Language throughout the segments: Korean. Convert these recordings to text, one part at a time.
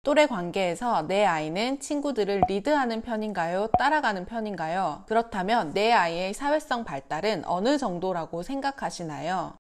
또래 관계에서 내 아이는 친구들을 리드하는 편인가요? 따라가는 편인가요? 그렇다면 내 아이의 사회성 발달은 어느 정도라고 생각하시나요?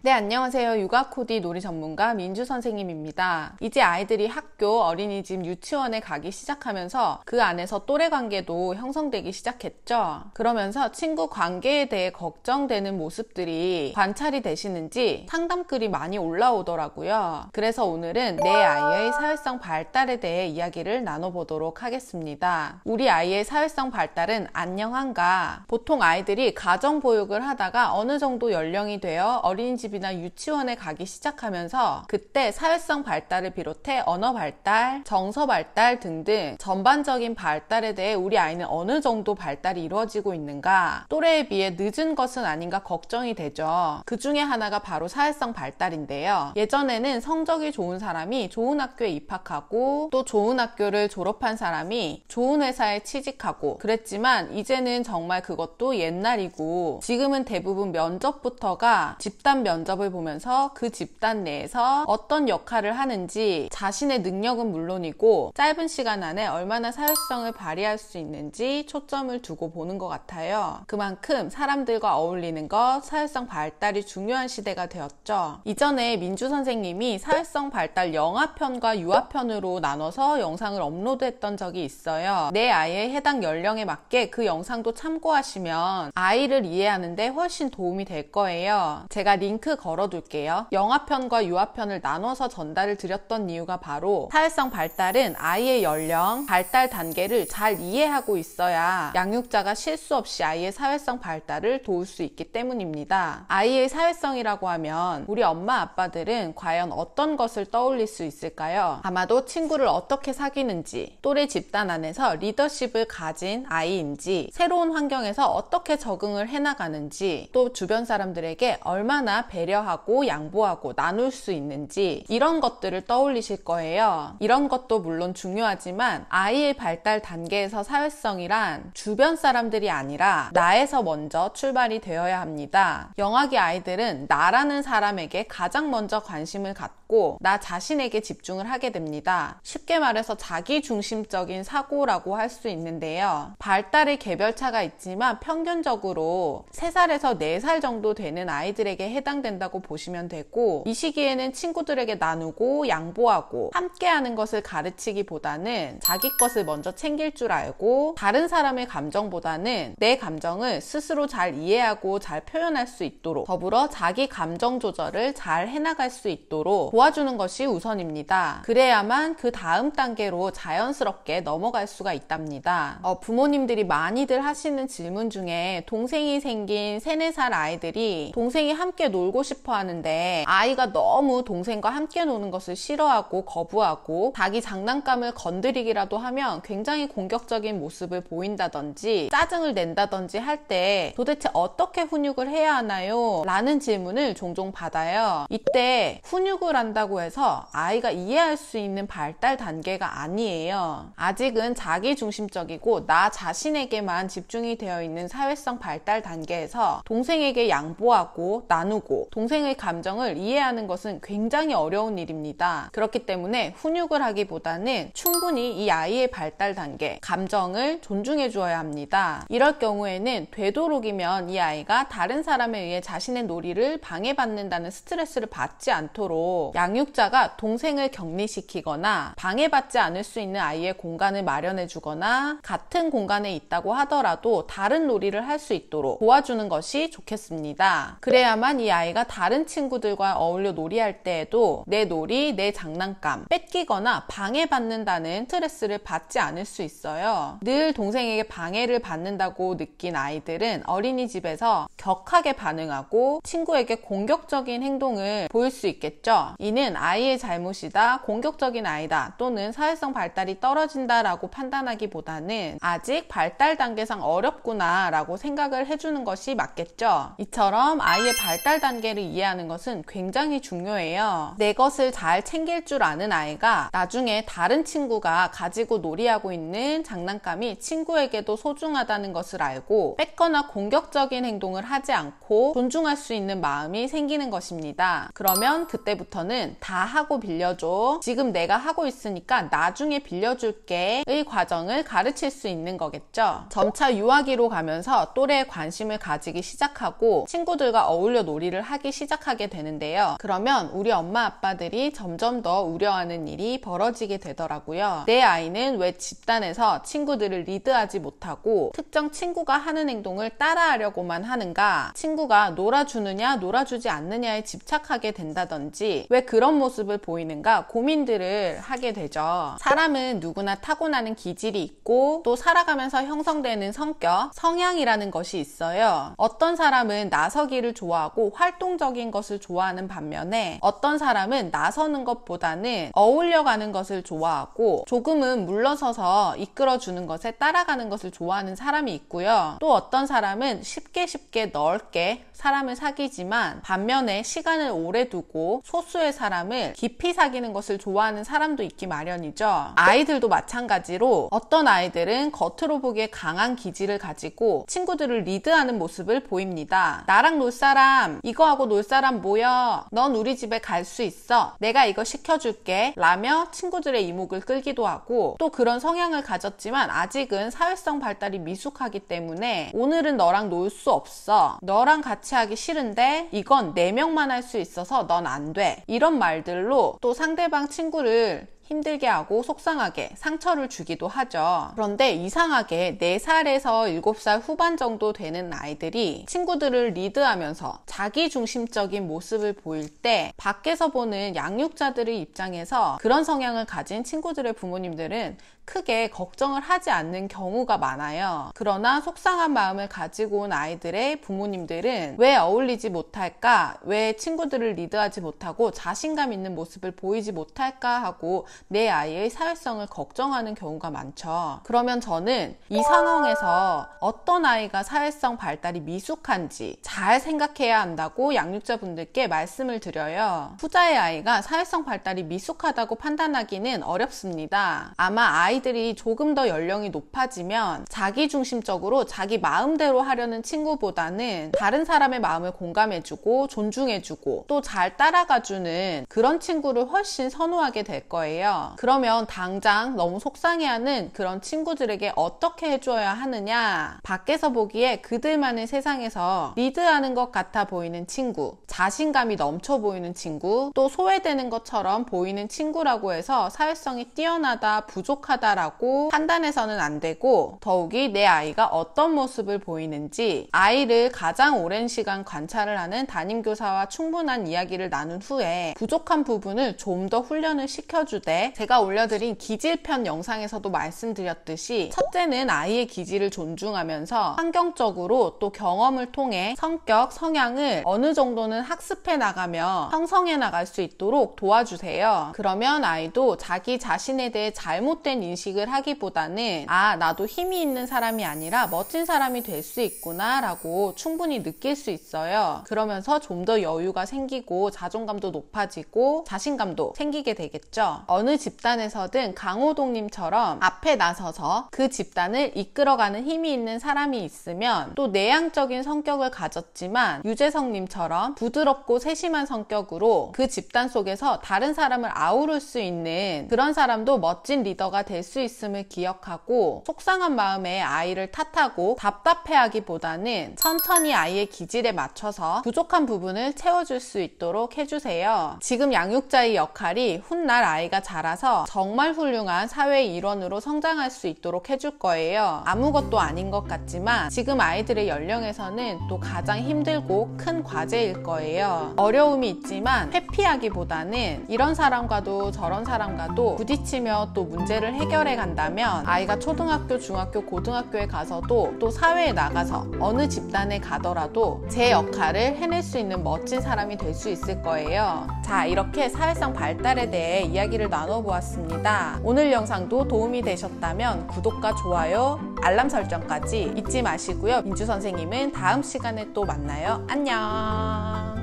네, 안녕하세요. 육아코디 놀이 전문가 민주 선생님입니다. 이제 아이들이 학교, 어린이집, 유치원에 가기 시작하면서 그 안에서 또래 관계도 형성되기 시작했죠. 그러면서 친구 관계에 대해 걱정되는 모습들이 관찰이 되시는지 상담글이 많이 올라오더라고요. 그래서 오늘은 내 아이의 사회성 발달에 대해 이야기를 나눠보도록 하겠습니다. 우리 아이의 사회성 발달은 안녕한가? 보통 아이들이 가정보육을 하다가 어느 정도 연령이 되어 어린이집 이나 유치원에 가기 시작하면서 그때 사회성 발달을 비롯해 언어 발달, 정서 발달 등등 전반적인 발달에 대해 우리 아이는 어느 정도 발달이 이루어지고 있는가, 또래에 비해 늦은 것은 아닌가 걱정이 되죠. 그 중에 하나가 바로 사회성 발달인데요. 예전에는 성적이 좋은 사람이 좋은 학교에 입학하고 또 좋은 학교를 졸업한 사람이 좋은 회사에 취직하고 그랬지만 이제는 정말 그것도 옛날이고 지금은 대부분 면접부터가 집단 면접을 보면서 그 집단 내에서 어떤 역할을 하는지, 자신의 능력은 물론이고 짧은 시간 안에 얼마나 사회성을 발휘할 수 있는지 초점을 두고 보는 것 같아요. 그만큼 사람들과 어울리는 것, 사회성 발달이 중요한 시대가 되었죠. 이전에 민주 선생님이 사회성 발달 영아편과 유아편으로 나눠서 영상을 업로드했던 적이 있어요. 내 아이의 해당 연령에 맞게 그 영상도 참고하시면 아이를 이해하는 데 훨씬 도움이 될 거예요. 제가 링크 걸어둘게요. 영아편과 유아편을 나눠서 전달을 드렸던 이유가 바로 사회성 발달은 아이의 연령, 발달 단계를 잘 이해하고 있어야 양육자가 실수 없이 아이의 사회성 발달을 도울 수 있기 때문입니다. 아이의 사회성이라고 하면 우리 엄마 아빠들은 과연 어떤 것을 떠올릴 수 있을까요? 아마도 친구를 어떻게 사귀는지, 또래 집단 안에서 리더십을 가진 아이인지, 새로운 환경에서 어떻게 적응을 해나가는지, 또 주변 사람들에게 얼마나 배려하고 양보하고 나눌 수 있는지, 이런 것들을 떠올리실 거예요. 이런 것도 물론 중요하지만 아이의 발달 단계에서 사회성이란 주변 사람들이 아니라 나에서 먼저 출발이 되어야 합니다. 영아기 아이들은 나라는 사람에게 가장 먼저 관심을 갖고 나 자신에게 집중을 하게 됩니다. 쉽게 말해서 자기중심적인 사고라고 할 수 있는데요. 발달의 개별차가 있지만 평균적으로 3살에서 4살 정도 되는 아이들에게 해당된다고 보시면 되고, 이 시기에는 친구들에게 나누고 양보하고 함께하는 것을 가르치기보다는 자기 것을 먼저 챙길 줄 알고 다른 사람의 감정보다는 내 감정을 스스로 잘 이해하고 잘 표현할 수 있도록, 더불어 자기 감정 조절을 잘 해나갈 수 있도록 도와주는 것이 우선입니다. 그래야만 그 다음 단계로 자연스럽게 넘어갈 수가 있답니다. 부모님들이 많이들 하시는 질문 중에 동생이 생긴 3, 4살 아이들이 동생이 함께 놀고 싶어 하는데 아이가 너무 동생과 함께 노는 것을 싫어하고 거부하고 자기 장난감을 건드리기라도 하면 굉장히 공격적인 모습을 보인다든지 짜증을 낸다든지 할 때 도대체 어떻게 훈육을 해야 하나요? 라는 질문을 종종 받아요. 이때 훈육을 한다고 해서 아이가 이해할 수 있는 발달 단계가 아니에요. 아직은 자기중심적이고 나 자신에게만 집중이 되어 있는 사회성 발달 단계에서 동생에게 양보하고 나누고 동생의 감정을 이해하는 것은 굉장히 어려운 일입니다. 그렇기 때문에 훈육을 하기보다는 충분히 이 아이의 발달 단계, 감정을 존중해 주어야 합니다. 이럴 경우에는 되도록이면 이 아이가 다른 사람에 의해 자신의 놀이를 방해받는다는 스트레스를 받지 않도록 양육자가 동생을 격리시키거나 방해받지 않을 수 있는 아이의 공간을 마련해 주거나 같은 공간에 있다고 하더라도 다른 놀이를 할 수 있도록 도와주는 것이 좋겠습니다. 그래야만 이 아이가 다른 친구들과 어울려 놀이할 때에도 내 놀이, 내 장난감 뺏기거나 방해받는다는 스트레스를 받지 않을 수 있어요. 늘 동생에게 방해를 받는다고 느낀 아이들은 어린이집에서 격하게 반응하고 친구에게 공격적인 행동을 보일 수 있겠죠. 이는 아이의 잘못이다, 공격적인 아이다, 또는 사회성 발달이 떨어진다 라고 판단하기보다는 아직 발달 단계상 어렵구나 라고 생각을 해주는 것이 맞겠죠. 이처럼 아이의 발달 단계 인과관계를 이해하는 것은 굉장히 중요해요. 내 것을 잘 챙길 줄 아는 아이가 나중에 다른 친구가 가지고 놀이하고 있는 장난감이 친구에게도 소중하다는 것을 알고 뺏거나 공격적인 행동을 하지 않고 존중할 수 있는 마음이 생기는 것입니다. 그러면 그때부터는 다 하고 빌려줘. 지금 내가 하고 있으니까 나중에 빌려줄게 의 과정을 가르칠 수 있는 거겠죠. 점차 유아기로 가면서 또래에 관심을 가지기 시작하고 친구들과 어울려 놀이를 하기 시작하게 되는데요. 그러면 우리 엄마 아빠들이 점점 더 우려하는 일이 벌어지게 되더라고요. 내 아이는 왜 집단에서 친구들을 리드하지 못하고 특정 친구가 하는 행동을 따라하려고만 하는가? 친구가 놀아주느냐 놀아주지 않느냐에 집착하게 된다든지 왜 그런 모습을 보이는가 고민들을 하게 되죠. 사람은 누구나 타고나는 기질이 있고 또 살아가면서 형성되는 성격, 성향이라는 것이 있어요. 어떤 사람은 나서기를 좋아하고 활동적인 것을 좋아하는 반면에 어떤 사람은 나서는 것보다는 어울려가는 것을 좋아하고 조금은 물러서서 이끌어주는 것에 따라가는 것을 좋아하는 사람이 있고요. 또 어떤 사람은 쉽게 넓게 사람을 사귀지만 반면에 시간을 오래 두고 소수의 사람을 깊이 사귀는 것을 좋아하는 사람도 있기 마련이죠. 아이들도 마찬가지로 어떤 아이들은 겉으로 보기에 강한 기질을 가지고 친구들을 리드하는 모습을 보입니다. 나랑 놀 사람, 이거 하고 놀 사람 모여. 넌 우리 집에 갈 수 있어. 내가 이거 시켜줄게. 라며 친구들의 이목을 끌기도 하고 또 그런 성향을 가졌지만 아직은 사회성 발달이 미숙하기 때문에 오늘은 너랑 놀 수 없어. 너랑 같이 하기 싫은데 이건 4명만 할 수 있어서 넌 안 돼. 이런 말들로 또 상대방 친구를 힘들게 하고 속상하게 상처를 주기도 하죠. 그런데 이상하게 4살에서 7살 후반 정도 되는 아이들이 친구들을 리드하면서 자기중심적인 모습을 보일 때 밖에서 보는 양육자들의 입장에서 그런 성향을 가진 친구들의 부모님들은 크게 걱정을 하지 않는 경우가 많아요. 그러나 속상한 마음을 가지고 온 아이들의 부모님들은 왜 어울리지 못할까? 왜 친구들을 리드하지 못하고 자신감 있는 모습을 보이지 못할까 하고 내 아이의 사회성을 걱정하는 경우가 많죠. 그러면 저는 이 상황에서 어떤 아이가 사회성 발달이 미숙한지 잘 생각해야 한다고 양육자분들께 말씀을 드려요. 후자의 아이가 사회성 발달이 미숙하다고 판단하기는 어렵습니다. 아마 아이들이 조금 더 연령이 높아지면 자기중심적으로 자기 마음대로 하려는 친구보다는 다른 사람의 마음을 공감해주고 존중해주고 또 잘 따라가주는 그런 친구를 훨씬 선호하게 될 거예요. 그러면 당장 너무 속상해하는 그런 친구들에게 어떻게 해줘야 하느냐? 밖에서 보기에 그들만의 세상에서 리드하는 것 같아 보이는 친구, 자신감이 넘쳐 보이는 친구, 또 소외되는 것처럼 보이는 친구라고 해서 사회성이 뛰어나다, 부족하다라고 판단해서는 안 되고 더욱이 내 아이가 어떤 모습을 보이는지 아이를 가장 오랜 시간 관찰을 하는 담임교사와 충분한 이야기를 나눈 후에 부족한 부분을 좀 더 훈련을 시켜주되 제가 올려드린 기질편 영상에서도 말씀드렸듯이 첫째는 아이의 기질을 존중하면서 환경적으로 또 경험을 통해 성격, 성향을 어느 정도는 학습해 나가며 형성해 나갈 수 있도록 도와주세요. 그러면 아이도 자기 자신에 대해 잘못된 인식을 하기보다는 아, 나도 힘이 있는 사람이 아니라 멋진 사람이 될 수 있구나 라고 충분히 느낄 수 있어요. 그러면서 좀 더 여유가 생기고 자존감도 높아지고 자신감도 생기게 되겠죠. 어느 집단에서든 강호동님처럼 앞에 나서서 그 집단을 이끌어가는 힘이 있는 사람이 있으면 또 내향적인 성격을 가졌지만 유재석님처럼 부드럽고 세심한 성격으로 그 집단 속에서 다른 사람을 아우를 수 있는 그런 사람도 멋진 리더가 될 수 있음을 기억하고 속상한 마음에 아이를 탓하고 답답해하기보다는 천천히 아이의 기질에 맞춰서 부족한 부분을 채워줄 수 있도록 해주세요. 지금 양육자의 역할이 훗날 아이가 자라서 정말 훌륭한 사회의 일원으로 성장할 수 있도록 해줄 거예요. 아무것도 아닌 것 같지만 지금 아이들의 연령에서는 또 가장 힘들고 큰 과제일 거예요. 어려움이 있지만 회피하기보다는 이런 사람과도 저런 사람과도 부딪히며 또 문제를 해결해 간다면 아이가 초등학교, 중학교, 고등학교에 가서도 또 사회에 나가서 어느 집단에 가더라도 제 역할을 해낼 수 있는 멋진 사람이 될 수 있을 거예요. 자, 이렇게 사회성 발달에 대해 이야기를 나눠보았습니다. 오늘 영상도 도움이 되셨다면 구독과 좋아요, 알람 설정까지 잊지 마시고요. 민주 선생님은 다음 시간에 또 만나요. 안녕.